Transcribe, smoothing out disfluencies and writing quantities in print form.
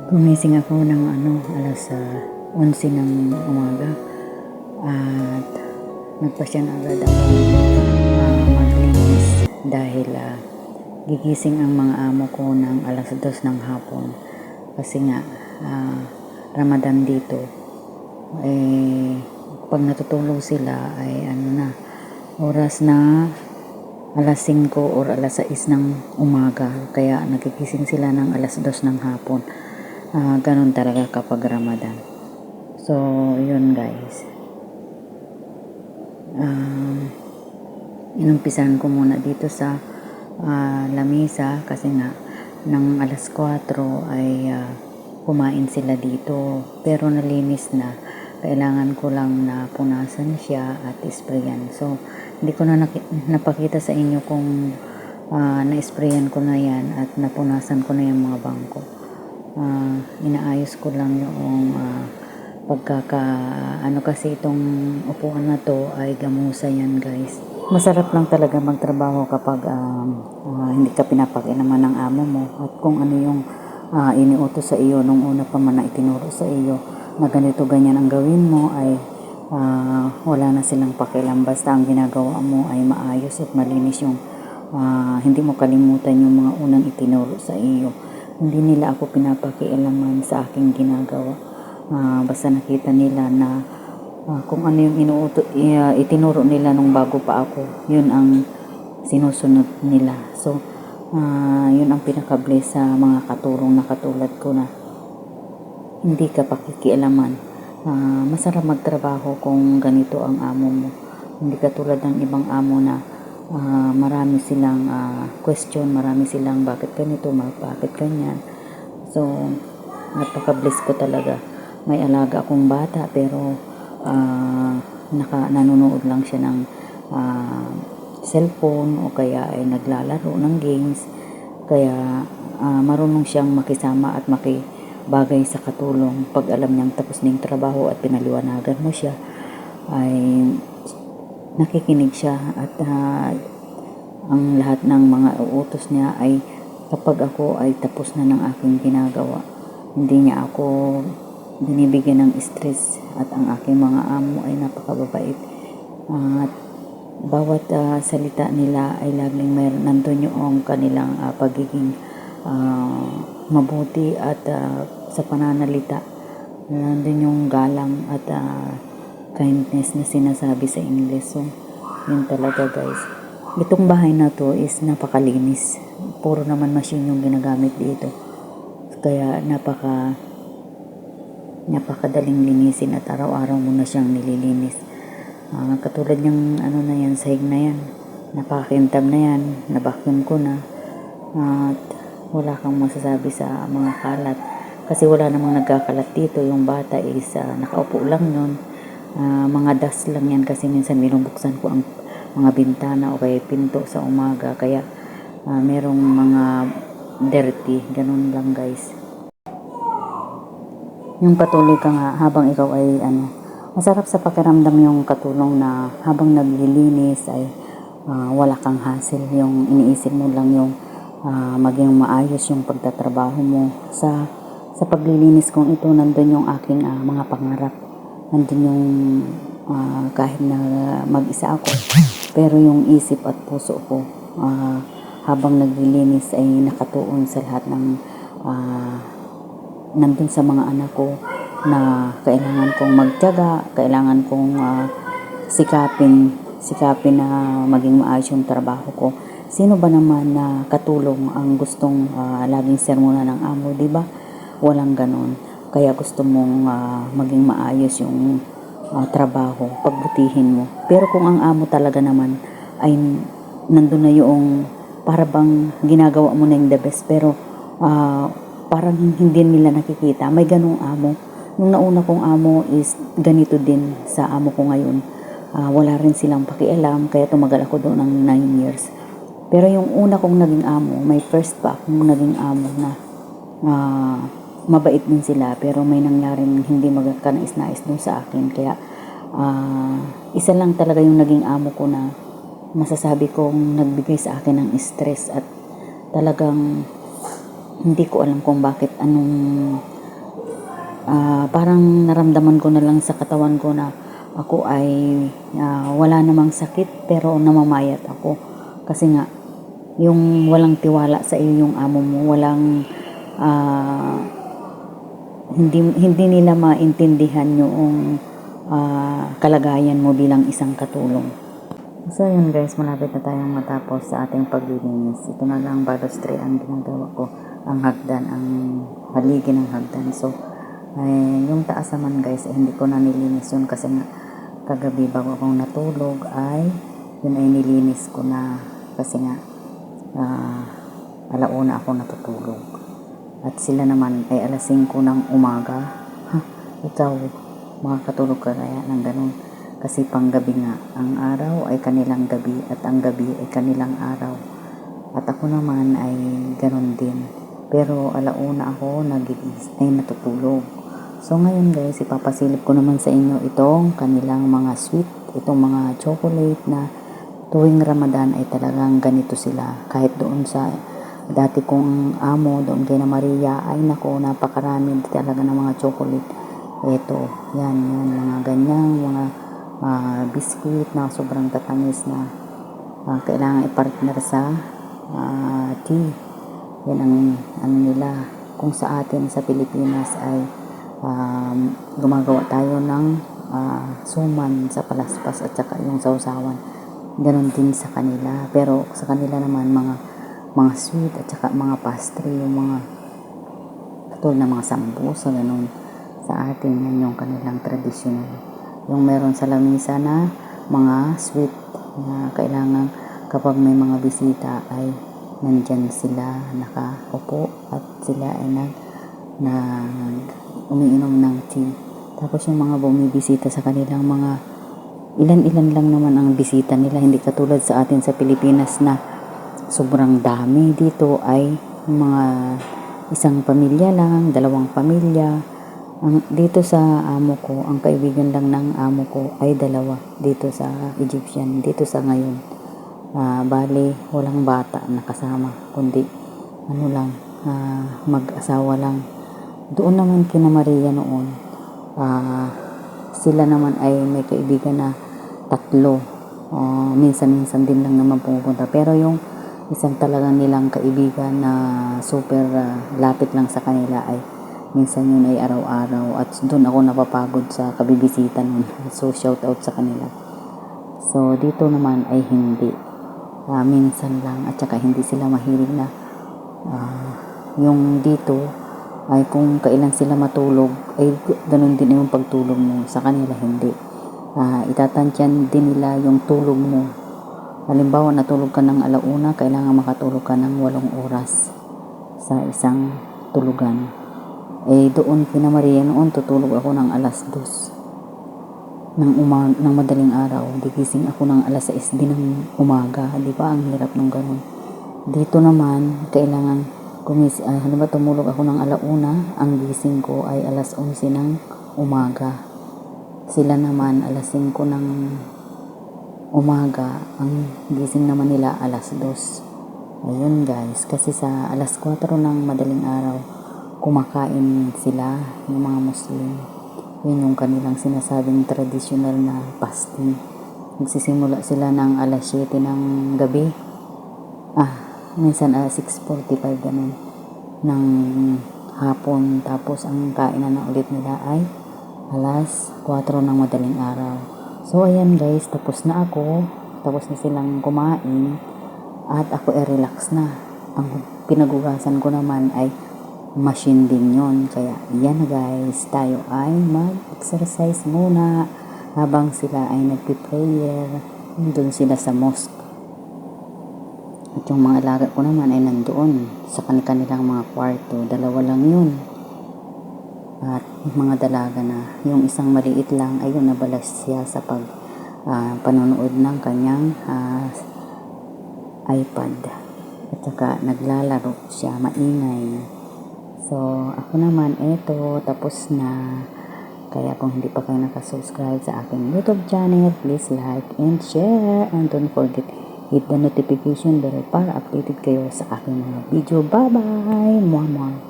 Gumising ako ng alas 11 ng umaga at nagpasya na agad ako maglinis dahil gigising ang mga amo ko ng alas 2 ng hapon kasi nga Ramadan dito. Pag natutulog sila ay oras na alas 5 or alas 6 ng umaga, kaya nagigising sila ng alas 2 ng hapon. Ganun talaga kapag Ramadan. So, yun guys. Inumpisahan ko muna dito sa lamisa kasi nga ng alas 4 ay kumain sila dito, pero nalinis na. Kailangan ko lang na punasan siya at sprayan. So, hindi ko na napakita sa inyo kung na-sprayan ko na yan at napunasan ko na yung mga bangko. Inaayos ko lang yung kasi itong upuan na to ay gamusa yan guys. Masarap lang talaga magtrabaho kapag hindi ka pinapakialaman ng amo mo at kung ano yung iniutos sa iyo nung una pa man na itinuro sa iyo na ganito ganyan ang gawin mo ay wala na silang pakialam, basta ang ginagawa mo ay maayos at malinis yung hindi mo kalimutan yung mga unang itinuro sa iyo. Hindi nila ako pinapakialaman sa aking ginagawa. Basta nakita nila na kung ano yung itinuro nila nung bago pa ako, yun ang sinusunod nila. So, yun ang pinaka-bless sa mga katurong na katulad ko na hindi ka pakikialaman. Masarap magtrabaho kung ganito ang amo mo. Hindi katulad ng ibang amo na marami silang question, marami silang bakit ganito, bakit ganyan. So, napaka-bless ko talaga. May alaga akong bata pero nanonood lang siya ng cellphone o kaya ay naglalaro ng games. Kaya marunong siyang makisama at makibagay sa katulong. Pag alam niyang tapos na yung trabaho at pinaliwanagan mo siya, ay nakikinig siya at ang lahat ng mga utos niya ay kapag ako ay tapos na ng aking ginagawa, hindi niya ako binibigyan ng stress at ang aking mga amo ay napakababait at bawat salita nila ay laging nandun yung kanilang pagiging mabuti at sa pananalita nandun yung galang at kindness na sinasabi sa English. So, yun talaga guys. Itong bahay na to is napakalinis. Puro naman machine yung ginagamit dito. Kaya napakadaling linisin at araw-araw mo na siyang nililinis. Katulad yung na yan, sahig na yan. Napakintab na yan. Nabacuum ko na. At wala kang masasabi sa mga kalat. Kasi wala namang nagkakalat dito. Yung bata is nakaupo lang yun. Mga dust lang yan kasi minsan binubuksan ko ang mga bintana o kaya pinto sa umaga. Kaya merong mga dirty. Ganun lang guys. Yung patuloy ka nga habang ikaw ay masarap sa pakiramdam yung katulong na habang naglilinis ay wala kang hassle. Yung iniisip mo lang yung maging maayos yung pagtatrabaho mo. Sa paglilinis kong ito, nandun yung aking mga pangarap. Nandun yung kahit na mag-isa ako, pero yung isip at puso ko habang naglilinis ay nakatuon sa lahat ng nandun sa mga anak ko na kailangan kong magtiyaga, kailangan kong sikapin na maging maayos yung trabaho ko. Sino ba naman na katulong ang gustong laging sermonan ng amo, di ba? Walang ganon. Kaya gusto mong maging maayos yung trabaho, pagbutihin mo. Pero kung ang amo talaga naman ay nandun na yung para bang ginagawa mo na yung the best, pero parang hindi nila nakikita. May ganong amo. Nung nauna kong amo is ganito din sa amo ko ngayon. Wala rin silang pakialam, kaya tumagal ako doon ng 9 years. Pero yung una kong naging amo, may first pa akong naging amo na mabait din sila, pero may nangyaring hindi magkanais-nais doon sa akin. Kaya isa lang talaga yung naging amo ko na masasabi kong nagbigay sa akin ng stress at talagang hindi ko alam kung bakit anong parang naramdaman ko na lang sa katawan ko na ako ay wala namang sakit pero namamayat ako. Kasi nga, yung walang tiwala sa iyo yung amo mo, walang hindi nila maintindihan yung kalagayan mo bilang isang katulong. So yun guys, malapit na tayong matapos sa ating paglilinis. Ito na lang balustre ang ginagawa ko, ang hagdan, ang haligi ng hagdan. So yung taas naman guys, hindi ko na nilinis yun kasi nga kagabi bago akong natulog ay yun ay nilinis ko na kasi nga alauna ako natutulog. At sila naman ay alas 5 ng umaga. Ikaw, makakatulog ka kaya ng ganun? Kasi panggabi nga, ang araw ay kanilang gabi at ang gabi ay kanilang araw. At ako naman ay ganun din. Pero alauna ako ay natutulog. So ngayon guys, ipapasilip ko naman sa inyo itong kanilang mga sweet, itong mga chocolate na tuwing Ramadan ay talagang ganito sila. Kahit doon sa dati kong amo, doon kay na Maria, ay nako, napakarami talaga ng mga chocolate. Ito, yan, mga ganyang, mga biskuit na sobrang tatamis na kailangan i-partner sa tea. Yan ang ano nila. Kung sa atin sa Pilipinas ay gumagawa tayo ng suman sa palaspas at saka yung sausawan. Ganon din sa kanila. Pero sa kanila naman mga sweet at saka mga pastry, yung mga katulad ng mga sambusa, ganon. Sa atin yan yung kanilang traditional. Yung meron sa lamisa na mga sweet na kailangan kapag may mga bisita ay nandyan sila nakaupo at sila ay umiinom ng tea. Tapos yung mga bumibisita sa kanilang mga ilan-ilan lang naman ang bisita nila, hindi katulad sa atin sa Pilipinas na sobrang dami. Dito ay mga isang pamilya lang, dalawang pamilya. Dito sa amo ko, ang kaibigan lang ng amo ko ay dalawa dito sa Egyptian, dito sa ngayon. Bali, walang bata na kasama, kundi mag-asawa lang. Doon naman kina Maria noon, sila naman ay may kaibigan na 3. Minsan-minsan din lang naman pumupunta. Pero yung isang talagang nilang kaibigan na super lapit lang sa kanila ay minsan yun ay araw-araw at doon ako napapagod sa kabibisita nun. So shout out sa kanila. So dito naman ay hindi, minsan lang at saka hindi sila mahilig na yung dito ay kung kailan sila matulog ay ganun din yung pagtulog mo. Sa kanila hindi, itatantyan din nila yung tulog mo. Halimbawa natulog ka ng alauna, kailangan makatulog ka ng 8 oras sa isang tulugan. Doon kina Maria noon, tutulog ako ng alas 2 ng madaling araw. Gigising ako ng alas 6 din ng umaga. Di ba? Ang hirap ng ganun. Dito naman, kailangan halimbawa tumulog ako ng alauna, ang gising ko ay alas 11 ng umaga. Sila naman alas 5 ng umaga, ang gising naman nila alas 2. Ayun guys, kasi sa alas 4 ng madaling araw, kumakain sila, yung mga Muslim. Yun yung kanilang sinasabing traditional na fasting. Magsisimula sila ng alas 7 ng gabi. Minsan 6:45 ganun ng hapon. Tapos ang kainan na ulit nila ay alas 4 ng madaling araw. So ayan guys, tapos na ako. Tapos na silang kumain at ako ay relax na. Ang pinagugasan ko naman ay machine din yun. Kaya yan guys, tayo ay mag-exercise muna habang sila ay nagpi-prayer. Doon sila sa mosque. At yung mga alaga ko naman ay nandoon sa kanilang mga kwarto. 2 lang yun. At mga dalaga na. Yung isang maliit lang, ayun, nabalas siya sa panonood ng kanyang iPad. At saka naglalaro siya, maingay. So, ako naman, tapos na. Kaya kung hindi pa kayo nakasubscribe sa aking YouTube channel, please like and share. And don't forget, hit the notification bell para updated kayo sa aking mga video. Bye-bye! Mwah-mwah!